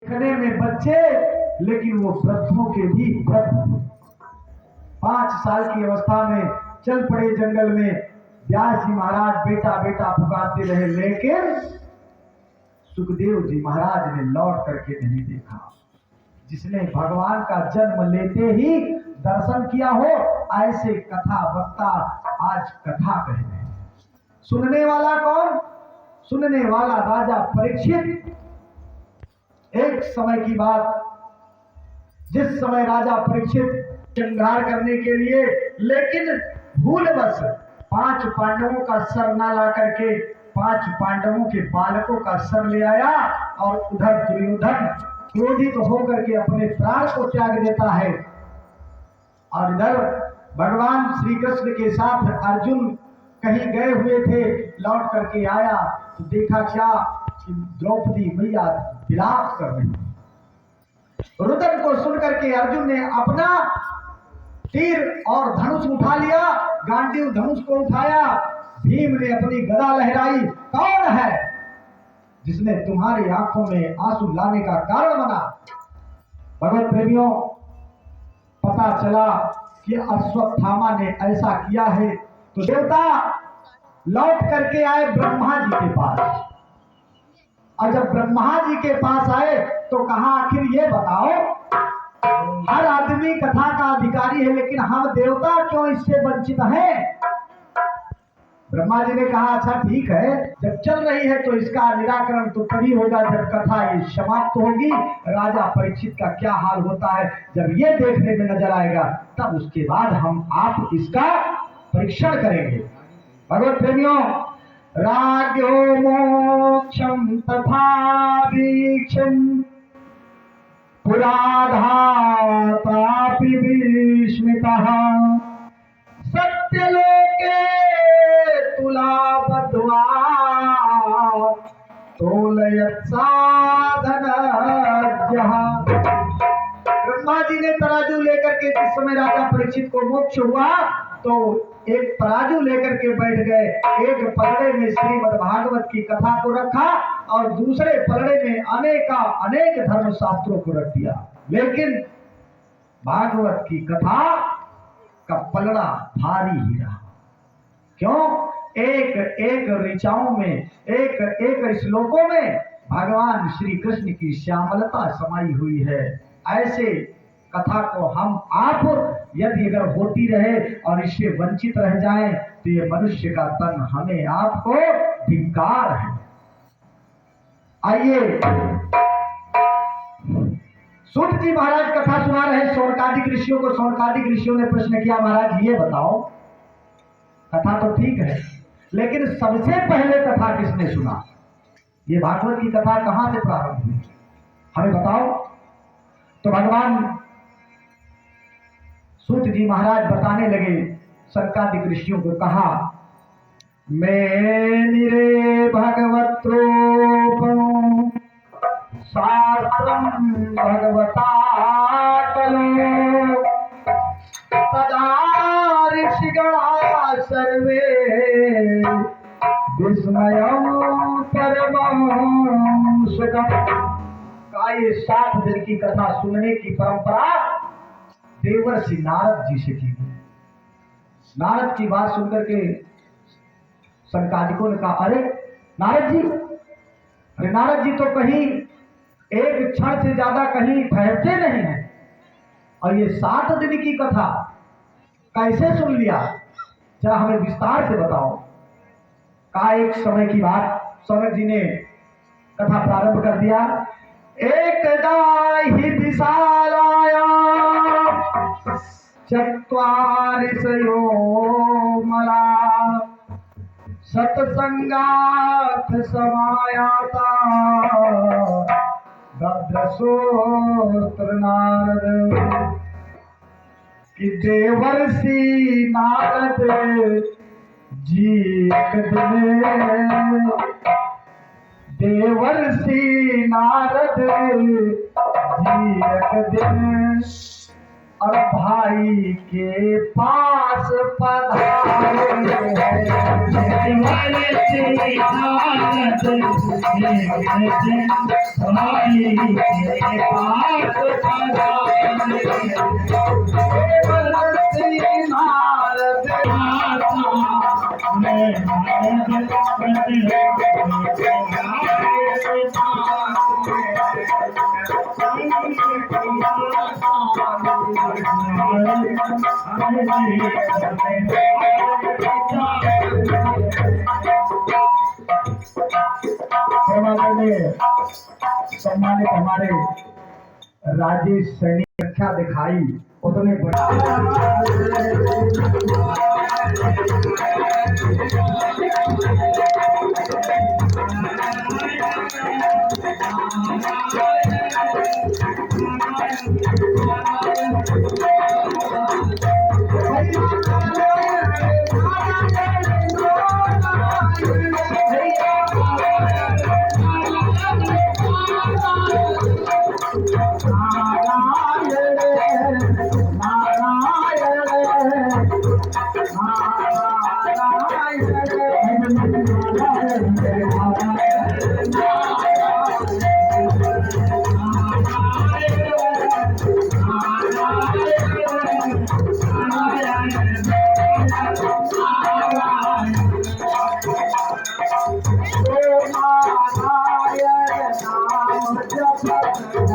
दिखने में बच्चे लेकिन वो वृद्धों के भी वृद्ध। 5 साल की अवस्था में चल पड़े जंगल में। व्यास जी महाराज बेटा बेटा पुकारते रहे, लेकिन सुखदेव जी महाराज ने लौट करके नहीं देखा। जिसने भगवान का जन्म लेते ही दर्शन किया हो, ऐसे कथा वक्ता आज कथा कह रहे हैं। सुनने वाला कौन? सुनने वाला राजा परीक्षित। एक समय की बात, जिस समय राजा परीक्षित श्रृंगार करने के लिए, लेकिन भूलवश 5 पांडवों का सर ना ला करके 5 पांडवों के बालकों का सर ले आया, और उधर दुर्योधन क्रोधित होकर के अपने प्राण को त्याग देता है। और इधर भगवान श्री कृष्ण के साथ अर्जुन कहीं गए हुए थे, लौट करके आया तो देखा क्या कि द्रौपदी मैया विलाप कर रही। रुदन को सुनकर के अर्जुन ने अपना तीर और धनुष उठा लिया, गांडीव धनुष को उठाया। भीम ने अपनी गदा लहराई। कौन है जिसने तुम्हारी आंखों में आंसू लाने का कारण बना? भगवत प्रेमियों, पता चला कि अश्वत्थामा ने ऐसा किया है तो देवता लौट करके आए ब्रह्मा जी के पास। और जब ब्रह्मा जी के पास आए तो कहा, आखिर ये बताओ, हर आदमी कथा का अधिकारी है, लेकिन हम देवता क्यों इससे वंचित हैं? ब्रह्मा जी ने कहा, अच्छा ठीक है, जब चल रही है तो इसका निराकरण तो तभी होगा जब कथा ये समाप्त होगी। राजा परीक्षित का क्या हाल होता है जब ये देखने में नजर आएगा, तब उसके बाद हम आप इसका परीक्षण करेंगे। भगवत प्रेमियों, राज्यो मोक्षम तथा वीक्षम पुराधातापि विस्मितः सत्यलोके तुलाबद्ध्वा तोलयत् साधनज्ञः। ब्रह्मा जी ने तराजू लेकर के जिस समय राजा परीक्षित को मोक्ष हुआ तो एक तराजू लेकर के बैठ गए। एक पलड़े में श्रीमद् भागवत की कथा को रखा और दूसरे पलड़े में अनेक धर्म शास्त्रों को रख दिया, लेकिन भागवत की कथा का पलड़ा भारी ही रहा। क्यों? एक एक ऋचाओं में, एक एक श्लोकों में भगवान श्री कृष्ण की श्यामलता समाई हुई है। ऐसे कथा को हम आप यदि अगर होती रहे और इससे वंचित रह जाएं तो ये मनुष्य का तन हमें आपको धिक्कार है। आइए, सूत जी महाराज कथा सुना रहे शौनकादिक ऋषियों को। शौनकादिक ऋषियों ने प्रश्न किया, महाराज ये बताओ, कथा तो ठीक है लेकिन सबसे पहले कथा किसने सुना? ये भागवत की कथा कहां से प्रारंभ हुई, हमें बताओ। तो भगवान सूत जी महाराज बताने लगे, शौनकादिक ऋषियों को कहा, मैं निरे भगवत्रोपम शास्त्रम भगवता कलो तदा ऋषिगणा सर्वे विस्मयं परमं सुखम्। का ये 7 दिन की कथा सुनने की परंपरा देवर्षि नारद जी से की गई। नारद की बात सुनकर के शौनकादिकों ने कहा, अरे नारद जी तो कहीं एक क्षण से ज्यादा कहीं ठहरते नहीं है, और ये 7 दिन की कथा कैसे सुन लिया, जरा हमें विस्तार से बताओ। कहा, एक समय की बात, शौनक जी ने कथा प्रारंभ कर दिया। एकदा हि विशालाया चत्वारिशयो मला सत्संगात् समायाता भद्रशोत्र नारद। कि देवर्षि नारद जी एक दिन, देवर्षि नारद जी एक दिन और भाई के पास पास पधारे सम्मानित हमारे राजेश सैनी रक्षा दिखाई उतने नारायण नाम जप